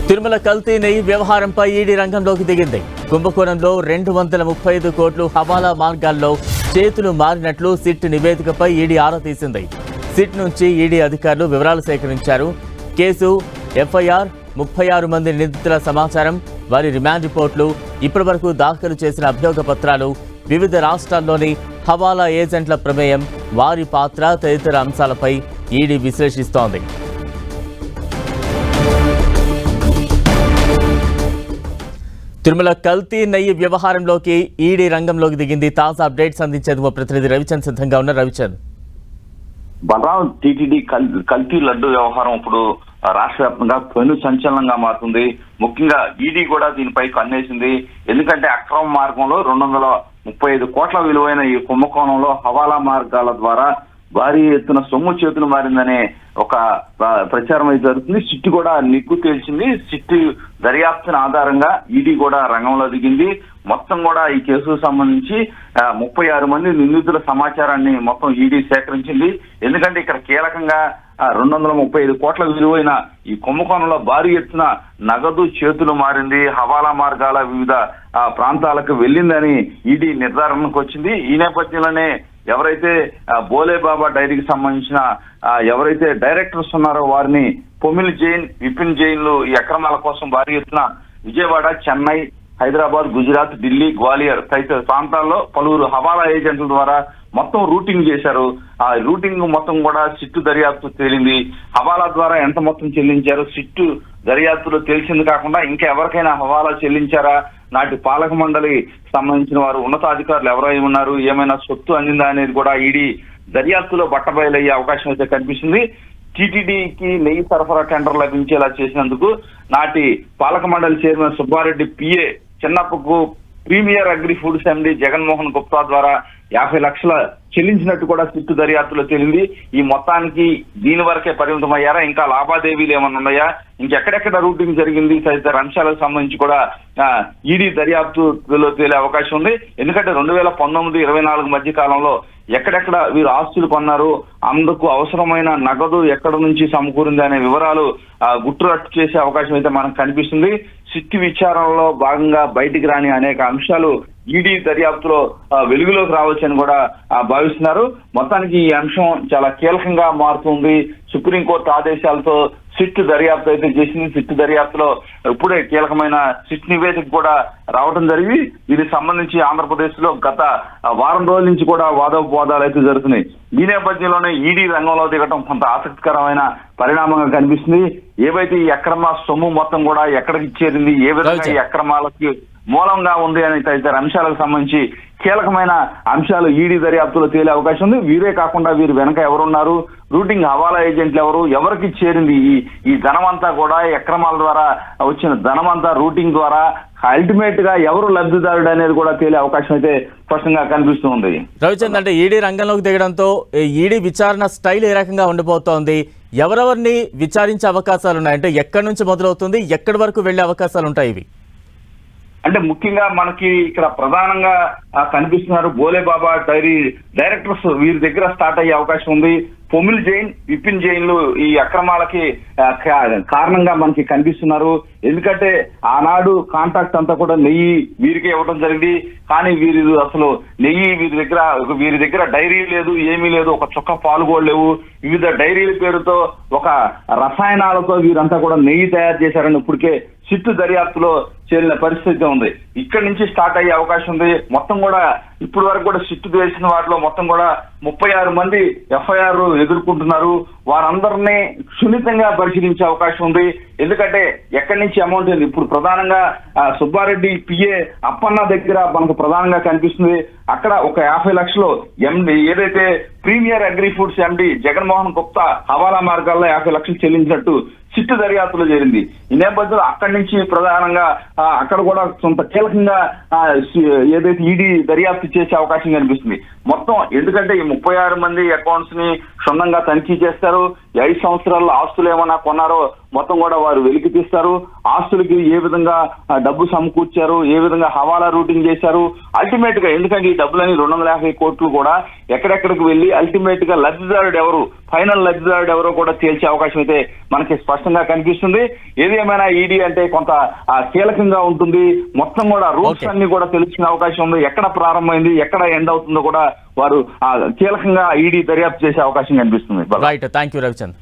తిరుమల కల్తీ నెయ్యి వ్యవహారంపై ఈడీ రంగంలోకి దిగింది. కుంభకోణంలో 235 కోట్లు హవాలా మార్గాల్లో చేతులు మారినట్లు సిట్ నివేదికపై ఈడీ ఆరా తీసింది. సిట్ నుంచి ఈడీ అధికారులు వివరాలు సేకరించారు. కేసు, ఎఫ్ఐఆర్, 36 మంది నిందితుల సమాచారం, వారి రిమాండ్ రిపోర్టులు, ఇప్పటివరకు దాఖలు చేసిన అభియోగ పత్రాలు, వివిధ రాష్ట్రాల్లోని హవాలా ఏజెంట్ల ప్రమేయం, వారి పాత్ర తదితర అంశాలపై ఈడీ విశ్లేషిస్తోంది. తిరుమల కల్తీ నెయ్యి వ్యవహారంలోకి ఈడీ రంగంలోకి దిగింది. తాజా అప్డేట్స్ అందించేందుకు మా ప్రతినిధి రవిచంద్ సిద్ధంగా ఉన్నారు. రవిచంద్, బలరాం టీటీడీ కల్తీ లడ్డు వ్యవహారం ఇప్పుడు రాష్ట్ర వ్యాప్తంగా పెను సంచలనంగా మారుతుంది. ముఖ్యంగా ఈడీ కూడా దీనిపై కన్నేసింది. ఎందుకంటే అక్రమ మార్గంలో 235 కోట్ల విలువైన ఈ కుంభకోణంలో హవాలా మార్గాల ద్వారా భారీ ఎత్తున సొమ్ము చేతులు మారిందనే ఒక ప్రచారం అయితే జరుగుతుంది. సిట్ కూడా నిగ్గు తేల్చింది. సిట్ దర్యాప్తున ఆధారంగా ఈడీ కూడా రంగంలో దిగింది. మొత్తం కూడా ఈ కేసుకు సంబంధించి 36 మంది నిందితుల సమాచారాన్ని మొత్తం ఈడీ సేకరించింది. ఎందుకంటే ఇక్కడ కీలకంగా 235 కోట్ల విలువైన ఈ కుంభకోణంలో భారీ ఎత్తున నగదు చేతులు మారింది, హవాలా మార్గాల వివిధ ప్రాంతాలకు వెళ్ళిందని ఈడీ నిర్ధారణకు వచ్చింది. ఈ నేపథ్యంలోనే ఎవరైతే బోలేబాబా డైరీకి సంబంధించిన ఎవరైతే డైరెక్టర్స్ ఉన్నారో వారిని పొమిల్ జైన్, విపిన్ జైన్లు ఈ అక్రమాల కోసం భారీ ఎత్తున విజయవాడ, చెన్నై, హైదరాబాద్, గుజరాత్, ఢిల్లీ, గ్వాలియర్ తదితర ప్రాంతాల్లో పలువురు హవాలా ఏజెంట్ల ద్వారా మొత్తం రూటింగ్ చేశారు. ఆ రూటింగ్ మొత్తం కూడా సిట్టు దర్యాప్తు తేలింది. హవాలా ద్వారా ఎంత మొత్తం చెల్లించారు సిట్టు దర్యాప్తులో తెలిసింది కాకుండా ఇంకా ఎవరికైనా హవాలా చెల్లించారా, నాటి పాలక మండలి సంబంధించిన వారు ఉన్నతాధికారులు ఎవరై ఉన్నారు, ఏమైనా సొత్తు అందిందా అనేది కూడా ఈడీ దర్యాప్తులో బట్టబయలయ్యే అవకాశం అయితే కనిపిస్తుంది. టీటీడీకి నెయ్యి సరఫరా టెండర్ లభించేలా చేసినందుకు నాటి పాలక మండలి చైర్మన్ సుబ్బారెడ్డి పిఏ చిన్నప్పకు premier agri foods MD Jaganmohan Gupta ద్వారా 50 లక్షల చెల్లించినట్టు కూడా సిట్టు దర్యాప్తులో తేలింది. ఈ మొత్తానికి దీని వరకే పరిమితమయ్యారా, ఇంకా లావాదేవీలు ఏమన్నా ఉన్నాయా, ఇంకెక్కడెక్కడ రూటింగ్ జరిగింది తదితర అంశాలకు సంబంధించి కూడా ఈడీ దర్యాప్తులో తేలే అవకాశం ఉంది. ఎందుకంటే 2019-24 మధ్య కాలంలో ఎక్కడెక్కడ వీరు ఆస్తులు కొన్నారు, అందుకు అవసరమైన నగదు ఎక్కడ నుంచి సమకూరింది అనే వివరాలు గుట్టురట్టు చేసే అవకాశం అయితే మనకు కనిపిస్తుంది. సిట్టు విచారణలో భాగంగా బయటికి రాని అనేక అంశాలు ఈడీ దర్యాప్తులో వెలుగులోకి రావచ్చని కూడా భావిస్తున్నారు. మొత్తానికి ఈ అంశం చాలా కీలకంగా మారుతుంది. సుప్రీంకోర్టు ఆదేశాలతో సిట్ దర్యాప్తు అయితే చేసింది. సిట్ దర్యాప్తులో ఇప్పుడే కీలకమైన సిట్ నివేదిక కూడా రావడం జరిగి దీనికి సంబంధించి ఆంధ్రప్రదేశ్ లో గత వారం రోజుల నుంచి కూడా వాదోపవాదాలు అయితే జరుగుతున్నాయి. ఈ నేపథ్యంలోనే ఈడీ రంగంలో దిగటం కొంత ఆసక్తికరమైన పరిణామంగా కనిపిస్తుంది. ఏవైతే ఈ అక్రమ సొమ్ము మొత్తం కూడా ఎక్కడికి చేరింది, ఏ విధంగా ఈ అక్రమాలకి మూలంగా ఉంది అని తదితర అంశాలకు సంబంధించి కీలకమైన అంశాలు ఈడీ దర్యాప్తులో తేలే అవకాశం ఉంది. వీరే కాకుండా వీరు వెనక ఎవరున్నారు, రూటింగ్ హవాలా ఏజెంట్లు ఎవరు, ఎవరికి చేరింది ఈ ధనమంతా కూడా, అక్రమాల ద్వారా వచ్చిన ధనమంతా రూటింగ్ ద్వారా అల్టిమేట్ గా ఎవరు లబ్ధిదారుడు అనేది కూడా తేలే అవకాశం అయితే స్పష్టంగా కనిపిస్తుంది. రవిచంద్, అంటే ఈడీ రంగంలోకి దిగడంతో ఈడీ విచారణ స్టైల్ ఏ రకంగా ఉండబోతోంది, ఎవరెవరిని విచారించే అవకాశాలు ఉన్నాయి, అంటే ఎక్కడి నుంచి మొదలవుతుంది, ఎక్కడి వరకు వెళ్లే అవకాశాలు ఉంటాయి ఇవి? అంటే ముఖ్యంగా మనకి ఇక్కడ ప్రధానంగా కనిపిస్తున్నారు బోలేబాబా డైరీ డైరెక్టర్స్, వీరి దగ్గర స్టార్ట్ అయ్యే అవకాశం ఉంది. పొమిల్ జైన్, విపిన్ జైన్లు ఈ అక్రమాలకి కారణంగా మనకి కనిపిస్తున్నారు. ఎందుకంటే ఆనాడు కాంట్రాక్ట్ అంతా కూడా నెయ్యి వీరికి ఇవ్వడం జరిగింది. కానీ వీరు అసలు నెయ్యి వీరి దగ్గర డైరీ లేదు, ఏమీ లేదు, ఒక చుక్క పాలు కూడా లేవు. వివిధ డైరీల పేరుతో ఒక రసాయనాలతో వీరంతా కూడా నెయ్యి తయారు చేశారని ఇప్పటికే సిట్టు దర్యాప్తులో చేరిన పరిస్థితి ఉంది. ఇక్కడి నుంచి స్టార్ట్ అయ్యే అవకాశం ఉంది. మొత్తం కూడా ఇప్పటి వరకు కూడా సిట్టు చేసిన వాటిలో మొత్తం కూడా 36 మంది ఎఫ్ఐఆర్ ఎదుర్కొంటున్నారు. వారందరినీ సున్నితంగా పరిశీలించే అవకాశం ఉంది. ఎందుకంటే ఎక్కడి నుంచి అమౌంట్ ఉంది, ఇప్పుడు ప్రధానంగా సుబ్బారెడ్డి పిఏ అప్పన్న దగ్గర మనకు ప్రధానంగా కనిపిస్తుంది. అక్కడ ఒక 50 లక్షలు ఎండి ఏదైతే ప్రీమియర్ అగ్రి ఫుడ్స్ ఎండి జగన్మోహన్ గుప్తా హవాలా మార్గాల్లో 50 లక్షలు చెల్లించినట్టు సిట్టు దర్యాప్తులో చేరింది. ఈ నేపథ్యంలో అక్కడి నుంచి ప్రధానంగా అక్కడ కూడా కొంత కీలకంగా ఏదైతే ఈడీ దర్యాప్తు చేసే అవకాశం కనిపిస్తుంది. మొత్తం ఎందుకంటే ఈ 36 మంది అకౌంట్స్ ని క్షుణ్ణంగా తనిఖీ చేస్తారు. 5 సంవత్సరాల్లో ఆస్తులు ఏమైనా కొన్నారో మొత్తం కూడా వారు వెలికి తీస్తారు. ఆస్తులకి ఏ విధంగా డబ్బు సమకూర్చారు, ఏ విధంగా హవాలా రూటింగ్ చేశారు, అల్టిమేట్ గా ఎందుకంటే ఈ డబ్బులని 250 కోట్లు కూడా ఎక్కడెక్కడికి వెళ్ళి అల్టిమేట్ గా లబ్ధిదారుడు ఎవరు, ఫైనల్ లబ్ధిదారుడు ఎవరో కూడా తేల్చే అవకాశం అయితే మనకి స్పష్టంగా కనిపిస్తుంది. ఏది ఏమైనా ఈడీ అంటే కొంత కీలకంగా ఉంటుంది. మొత్తం కూడా రూట్స్ అన్ని కూడా తెలుసుకునే అవకాశం ఉంది. ఎక్కడ ప్రారంభమైంది, ఎక్కడ ఎండ్ అవుతుందో కూడా వారు కీలకంగా ఈడీ దర్యాప్తు చేసే అవకాశం కనిపిస్తుంది. Right, thank you Ravichandra.